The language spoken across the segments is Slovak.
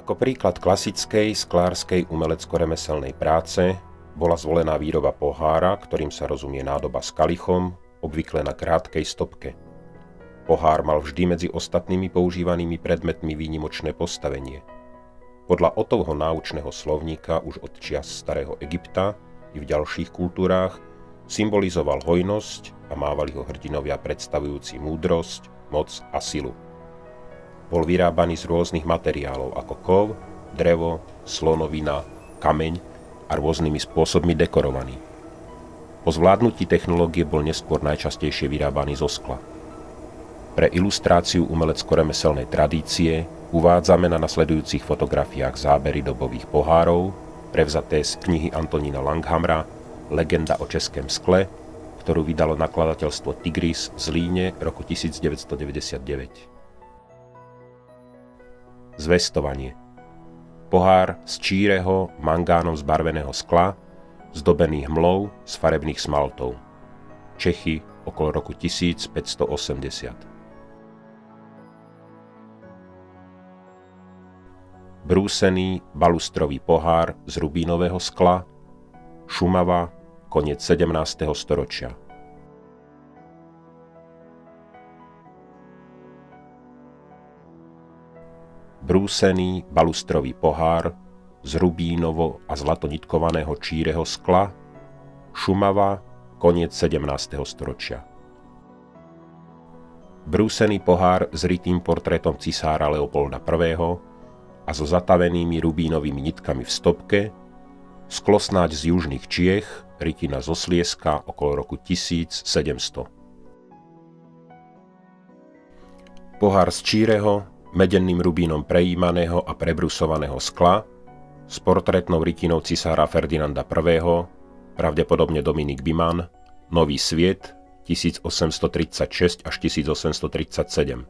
Ako príklad klasickej sklárskej umelecko-remeselnej práce bola zvolená výroba pohára, ktorým sa rozumie nádoba s kalichom, obvykle na krátkej stopke. Pohár mal vždy medzi ostatnými používanými predmetmi výnimočné postavenie. Podľa Ottovho náučného slovníka už od čias starého Egypta i v ďalších kultúrách symbolizoval hojnosť a mávali ho hrdinovia predstavujúci múdrosť, moc a silu. Bol vyrábaný z rôznych materiálov ako kov, drevo, slonovina, kameň a rôznymi spôsobmi dekorovaný. Po zvládnutí technológie bol neskôr najčastejšie vyrábaný zo skla. Pre ilustráciu umelecko-remeselnej tradície uvádzame na nasledujúcich fotografiách zábery dobových pohárov, prevzaté z knihy Antonína Langhamra Legenda o českém skle, ktorú vydalo nakladateľstvo Tigris v Zlíne roku 1999. Zvestovanie. Pohár z číreho, mangánom zbarveného skla, zdobený hmlou z farebných smaltov. Čechy okolo roku 1580. Brúsený balustrový pohár z rubínového skla, Šumava, koniec 17. storočia. Brúsený balustrový pohár z rubínovo a zlatonitkovaného číreho skla, Šumava, koniec 17. storočia. Brúsený pohár s rytým portrétom cisára Leopolda I. a so zatavenými rubínovými nitkami v stopke, sklo snáď z južných Čiech, rytina zo Slieska okolo roku 1700. Pohár z číreho, medenným rubínom prejímaného a prebrusovaného skla s portrétnou rytinou cisára Ferdinanda I., pravdepodobne Dominik Biman, Nový sviet 1836 až 1837.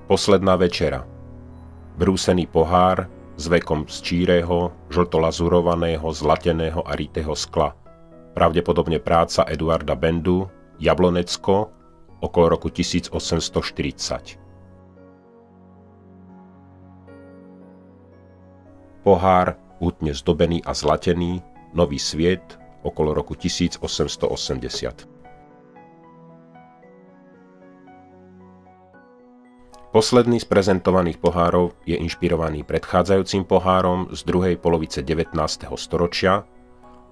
Posledná večera. Brúsený pohár s vekom z číreho, žltolazurovaného, zlateného a ritého skla, pravdepodobne práca Eduarda Bendu, Jablonecko, okolo roku 1840. Pohár, hutne zdobený a zlatený, Nový sviet, okolo roku 1880. Posledný z prezentovaných pohárov je inšpirovaný predchádzajúcim pohárom z druhej polovice 19. storočia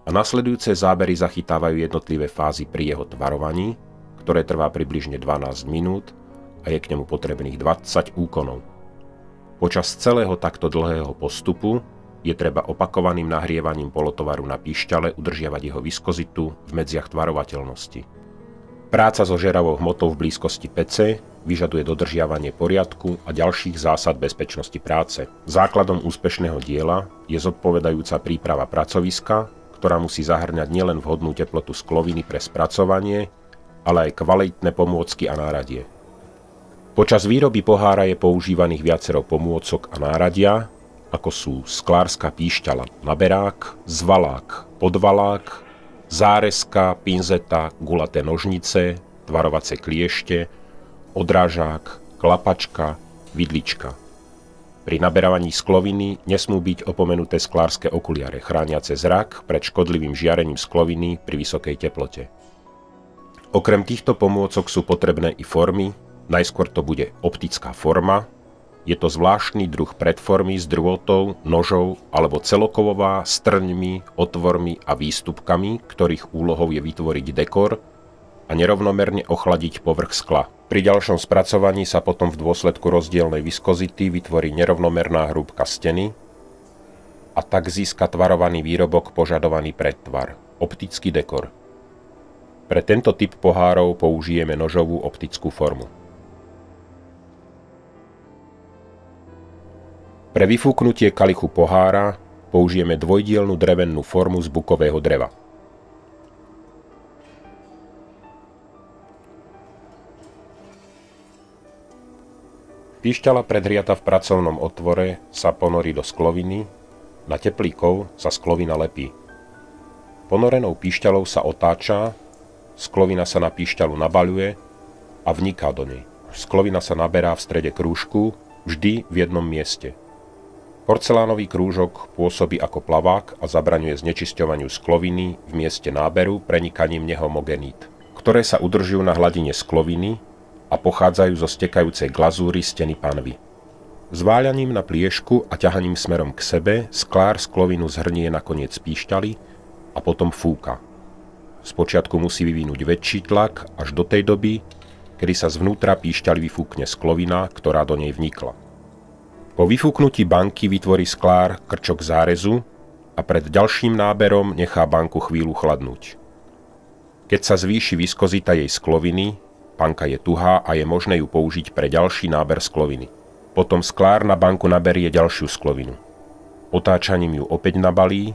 a nasledujúce zábery zachytávajú jednotlivé fázy pri jeho tvarovaní, ktoré trvá približne 12 minút a je k nemu potrebných 20 úkonov. Počas celého takto dlhého postupu je treba opakovaným nahrievaním polotovaru na píšťale udržiavať jeho viskozitu v medziach tvarovateľnosti. Práca so žeravou hmotou v blízkosti pece vyžaduje dodržiavanie poriadku a ďalších zásad bezpečnosti práce. Základom úspešného diela je zodpovedajúca príprava pracoviska, ktorá musí zahŕňať nielen vhodnú teplotu skloviny pre spracovanie, ale aj kvalitné pomôcky a náradie. Počas výroby pohára je používaných viacero pomôcok a náradia, ako sú sklárska píšťala, naberák, zvalák, podvalák, zárezka, pinzeta, gulaté nožnice, tvarovacie kliešte, odrážák, klapačka, vidlička. Pri naberávaní skloviny nesmú byť opomenuté sklárske okuliare chrániace zrak pred škodlivým žiarením skloviny pri vysokej teplote. Okrem týchto pomôcok sú potrebné i formy, najskôr to bude optická forma, je to zvláštny druh predformy s drôtou, nožou alebo celokovová s trňmi, otvormi a výstupkami, ktorých úlohou je vytvoriť dekor a nerovnomerne ochladiť povrch skla. Pri ďalšom spracovaní sa potom v dôsledku rozdielnej viskozity vytvorí nerovnomerná hrúbka steny a tak získa tvarovaný výrobok požadovaný predtvar, optický dekor. Pre tento typ pohárov použijeme nožovú optickú formu. Pre vyfúknutie kalichu pohára použijeme dvojdielnu drevennú formu z bukového dreva. Píšťala predhriata v pracovnom otvore sa ponorí do skloviny, na teplíkov sa sklovina lepí. Ponorenou píšťalou sa otáča, sklovina sa na píšťalu nabaľuje a vniká do nej. Sklovina sa naberá v strede krúžku vždy v jednom mieste. Porcelánový krúžok pôsobí ako plavák a zabraňuje znečisťovaniu skloviny v mieste náberu prenikaním nehomogenít, ktoré sa udržujú na hladine skloviny a pochádzajú zo stekajúcej glazúry steny panvy. Zváľaním na pliešku a ťahaním smerom k sebe sklár sklovinu zhrnie na koniec píšťaly a potom fúka. Spočiatku musí vyvinúť väčší tlak až do tej doby, kedy sa zvnútra píšťaly vyfúkne sklovina, ktorá do nej vnikla. Po vyfúknutí banky vytvorí sklár krčok zárezu a pred ďalším náberom nechá banku chvíľu chladnúť. Keď sa zvýši viskozita jej skloviny, banka je tuhá a je možné ju použiť pre ďalší náber skloviny. Potom sklár na banku naberie ďalšiu sklovinu. Otáčaním ju opäť nabalí,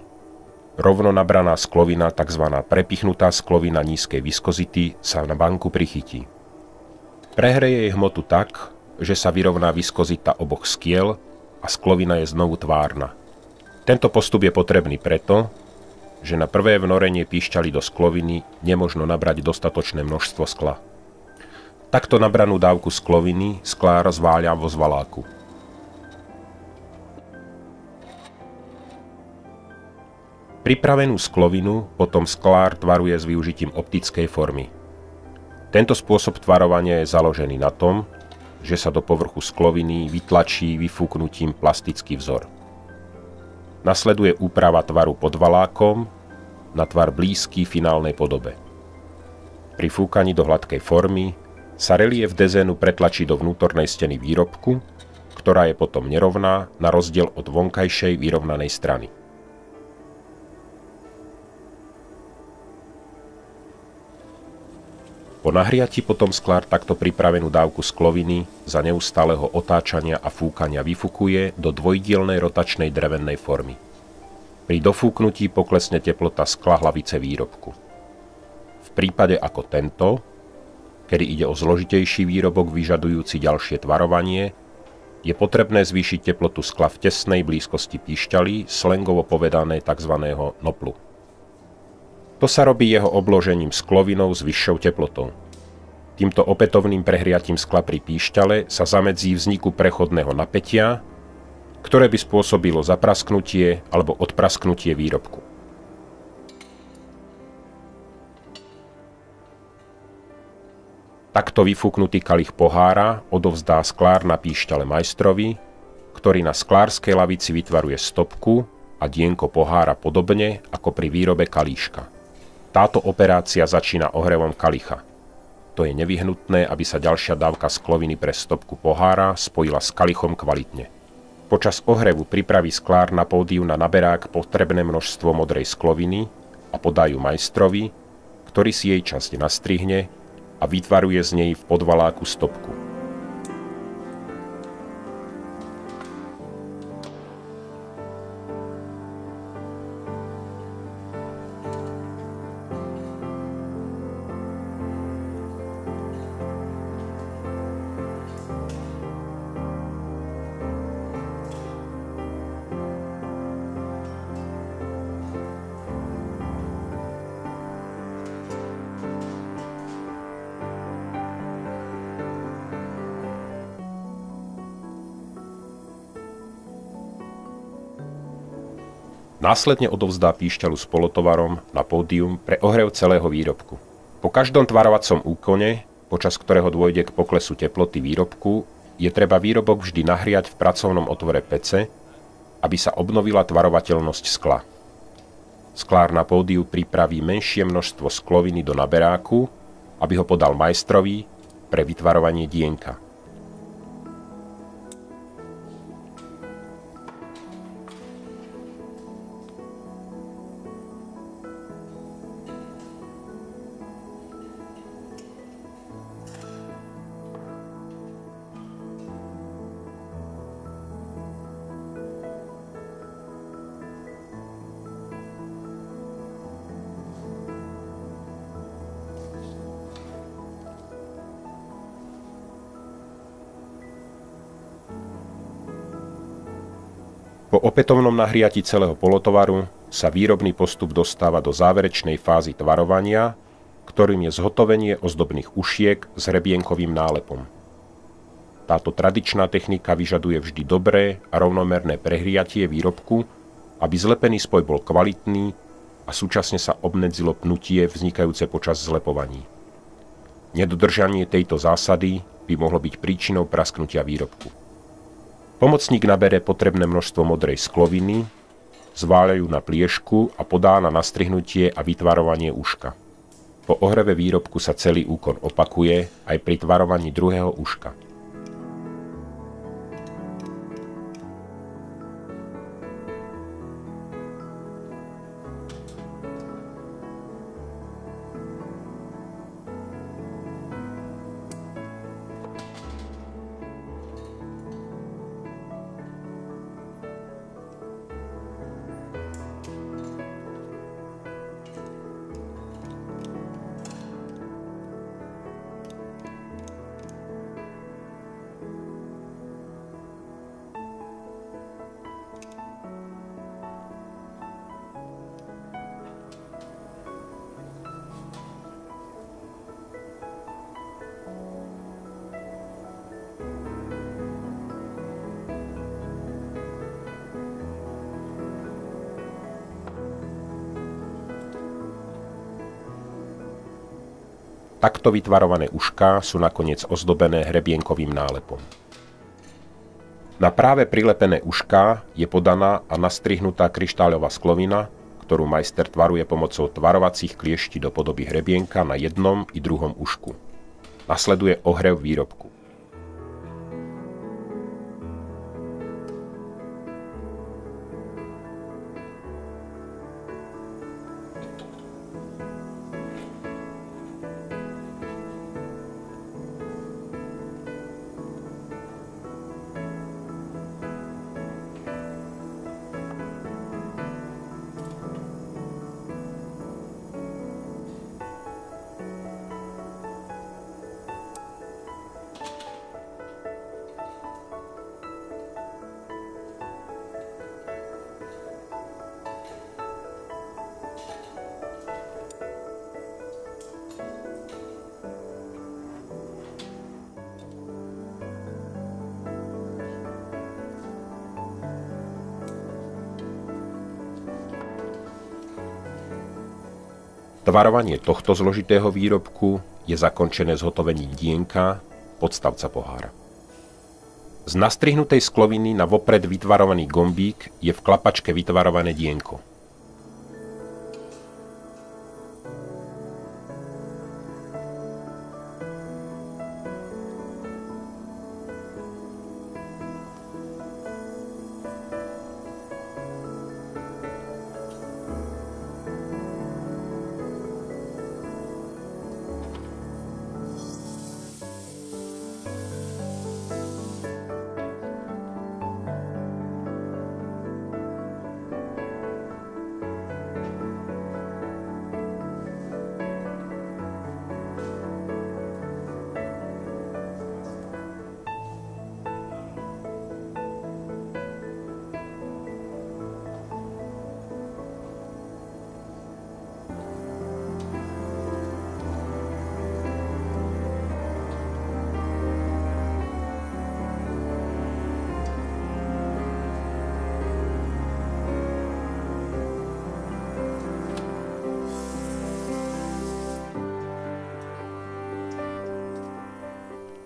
rovno nabraná sklovina, tzv. Prepichnutá sklovina nízkej viskozity, sa na banku prichytí. Prehreje jej hmotu tak, že sa vyrovná viskozita oboch skiel a sklovina je znovu tvárna. Tento postup je potrebný preto, že na prvé vnorenie píšťaly do skloviny nemožno nabrať dostatočné množstvo skla. Takto nabranú dávku skloviny sklár zváľa vo zvaláku. Pripravenú sklovinu potom sklár tvaruje s využitím optickej formy. Tento spôsob tvarovania je založený na tom, že sa do povrchu skloviny vytlačí vyfúknutím plastický vzor. Nasleduje úprava tvaru pod valákom na tvar blízky finálnej podobe. Pri fúkaní do hladkej formy sa relief dezénu pretlačí do vnútornej steny výrobku, ktorá je potom nerovná na rozdiel od vonkajšej vyrovnanej strany. Po nahriati potom sklár takto pripravenú dávku skloviny za neustáleho otáčania a fúkania vyfukuje do dvojdielnej rotačnej drevenej formy. Pri dofúknutí poklesne teplota skla hlavice výrobku. V prípade ako tento, kedy ide o zložitejší výrobok vyžadujúci ďalšie tvarovanie, je potrebné zvýšiť teplotu skla v tesnej blízkosti píšťaly, slangovo povedané tzv. Noplu. To sa robí jeho obložením sklovinou s vyššou teplotou. Týmto opätovným prehriatím skla pri píšťale sa zamedzí vzniku prechodného napätia, ktoré by spôsobilo zaprasknutie alebo odprasknutie výrobku. Takto vyfúknutý kalich pohára odovzdá sklár na píšťale majstrovi, ktorý na sklárskej lavici vytvaruje stopku a dienko pohára podobne ako pri výrobe kalíška. Táto operácia začína ohrevom kalicha. To je nevyhnutné, aby sa ďalšia dávka skloviny pre stopku pohára spojila s kalichom kvalitne. Počas ohrevu pripraví sklár na pódiu na naberák potrebné množstvo modrej skloviny a podajú majstrovi, ktorý si jej časť nastrihne a vytvaruje z nej v podvaláku stopku. Následne odovzdá píšťalu s polotovarom na pódium pre ohrev celého výrobku. Po každom tvarovacom úkone, počas ktorého dôjde k poklesu teploty výrobku, je treba výrobok vždy nahriať v pracovnom otvore pece, aby sa obnovila tvarovateľnosť skla. Sklár na pódiu pripraví menšie množstvo skloviny do naberáku, aby ho podal majstrovi pre vytvarovanie dienka. Po opätovnom nahriati celého polotovaru sa výrobný postup dostáva do záverečnej fázy tvarovania, ktorým je zhotovenie ozdobných ušiek s hrebienkovým nálepom. Táto tradičná technika vyžaduje vždy dobré a rovnomerné prehriatie výrobku, aby zlepený spoj bol kvalitný a súčasne sa obmedzilo pnutie vznikajúce počas zlepovaní. Nedodržanie tejto zásady by mohlo byť príčinou prasknutia výrobku. Pomocník nabere potrebné množstvo modrej skloviny, zváľajú na pliešku a podá na nastrihnutie a vytvarovanie uška. Po ohreve výrobku sa celý úkon opakuje aj pri tvarovaní druhého uška. Takto vytvarované ušká sú nakoniec ozdobené hrebienkovým nálepom. Na práve prilepené ušká je podaná a nastrihnutá kryštáľová sklovina, ktorú majster tvaruje pomocou tvarovacích kliešti do podoby hrebienka na jednom i druhom ušku. Nasleduje ohrev výrobku. Tvarovanie tohto zložitého výrobku je zakončené zhotovením dienka, podstavca pohára. Z nastrihnutej skloviny na vopred vytvarovaný gombík je v klapačke vytvarované dienko.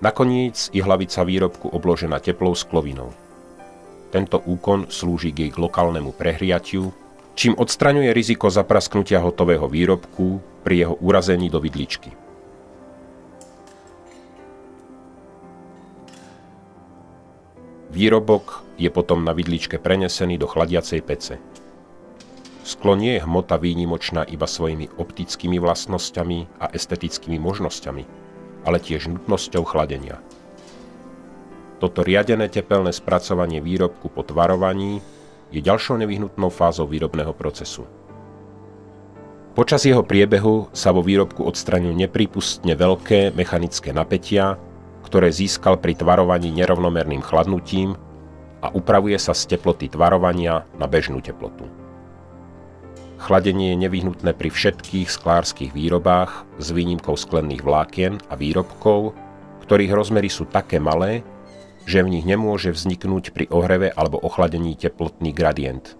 Nakoniec je hlavica výrobku obložená teplou sklovinou. Tento úkon slúži k jej lokálnemu prehriatiu, čím odstraňuje riziko zaprasknutia hotového výrobku pri jeho urazení do vidličky. Výrobok je potom na vidličke prenesený do chladiacej pece. Sklo nie je hmota výnimočná iba svojimi optickými vlastnosťami a estetickými možnosťami, ale tiež nutnosťou chladenia. Toto riadené tepelné spracovanie výrobku po tvarovaní je ďalšou nevyhnutnou fázou výrobného procesu. Počas jeho priebehu sa vo výrobku odstraňujú neprípustne veľké mechanické napätia, ktoré získal pri tvarovaní nerovnomerným chladnutím a upravuje sa z teploty tvarovania na bežnú teplotu. Chladenie je nevyhnutné pri všetkých sklárskych výrobách s výnimkou sklených vlákien a výrobkov, ktorých rozmery sú také malé, že v nich nemôže vzniknúť pri ohreve alebo ochladení teplotný gradient.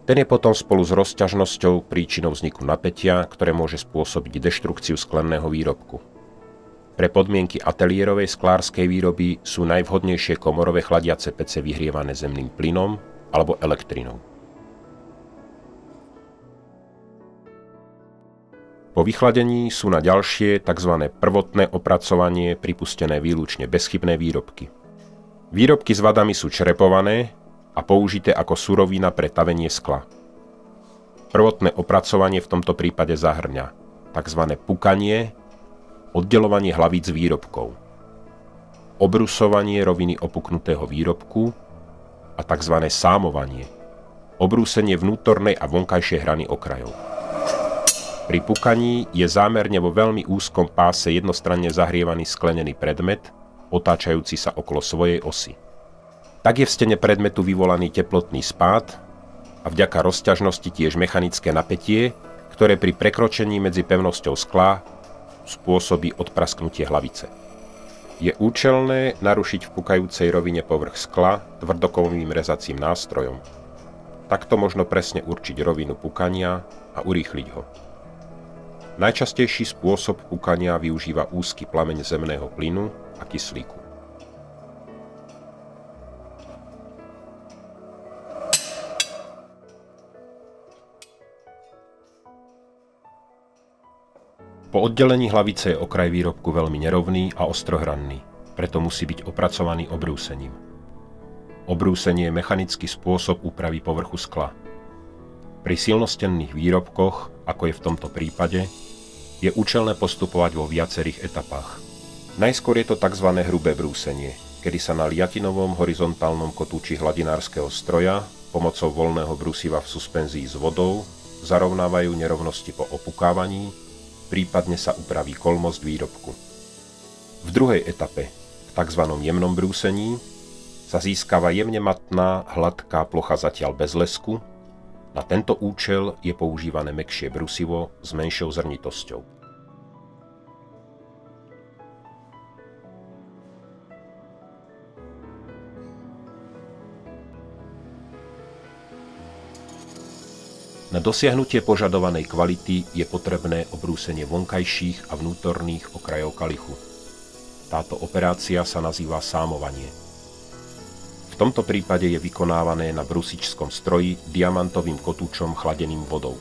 Ten je potom spolu s rozťažnosťou príčinou vzniku napätia, ktoré môže spôsobiť deštrukciu skleného výrobku. Pre podmienky ateliérovej sklárskej výroby sú najvhodnejšie komorové chladiace pece vyhrievané zemným plynom alebo elektrinou. Po vychladení sú na ďalšie tzv. Prvotné opracovanie pripustené výlučne bezchybné výrobky. Výrobky s vadami sú črepované a použité ako surovina pre tavenie skla. Prvotné opracovanie v tomto prípade zahŕňa tzv. Pukanie, oddeľovanie hlavíc výrobkov, obrusovanie roviny opuknutého výrobku a tzv. Sámovanie, obrúsenie vnútornej a vonkajšej hrany okrajov. Pri pukaní je zámerne vo veľmi úzkom páse jednostranne zahrievaný sklenený predmet, otáčajúci sa okolo svojej osy. Tak je v stene predmetu vyvolaný teplotný spád a vďaka rozťažnosti tiež mechanické napätie, ktoré pri prekročení medzi pevnosťou skla spôsobí odprasknutie hlavice. Je účelné narušiť v pukajúcej rovine povrch skla tvrdokovým rezacím nástrojom. Takto možno presne určiť rovinu pukania a urýchliť ho. Najčastejší spôsob pukania využíva úzky plameň zemného plynu a kyslíku. Po oddelení hlavice je okraj výrobku veľmi nerovný a ostrohranný, preto musí byť opracovaný obrúsením. Obrúsenie je mechanický spôsob úpravy povrchu skla. Pri silnostenných výrobkoch, ako je v tomto prípade, je účelné postupovať vo viacerých etapách. Najskôr je to tzv. Hrubé brúsenie, kedy sa na liatinovom horizontálnom kotúči hladinárskeho stroja pomocou voľného brúsiva v suspenzii s vodou zarovnávajú nerovnosti po opukávaní, prípadne sa upraví kolmosť výrobku. V druhej etape, v tzv. Jemnom brúsení, sa získava jemne matná, hladká plocha zatiaľ bez lesku. Na tento účel je používané mäkšie brusivo s menšou zrnitosťou. Na dosiahnutie požadovanej kvality je potrebné obrúsenie vonkajších a vnútorných okrajov kalichu. Táto operácia sa nazýva sámovanie. V tomto prípade je vykonávané na brusičskom stroji diamantovým kotúčom chladeným vodou.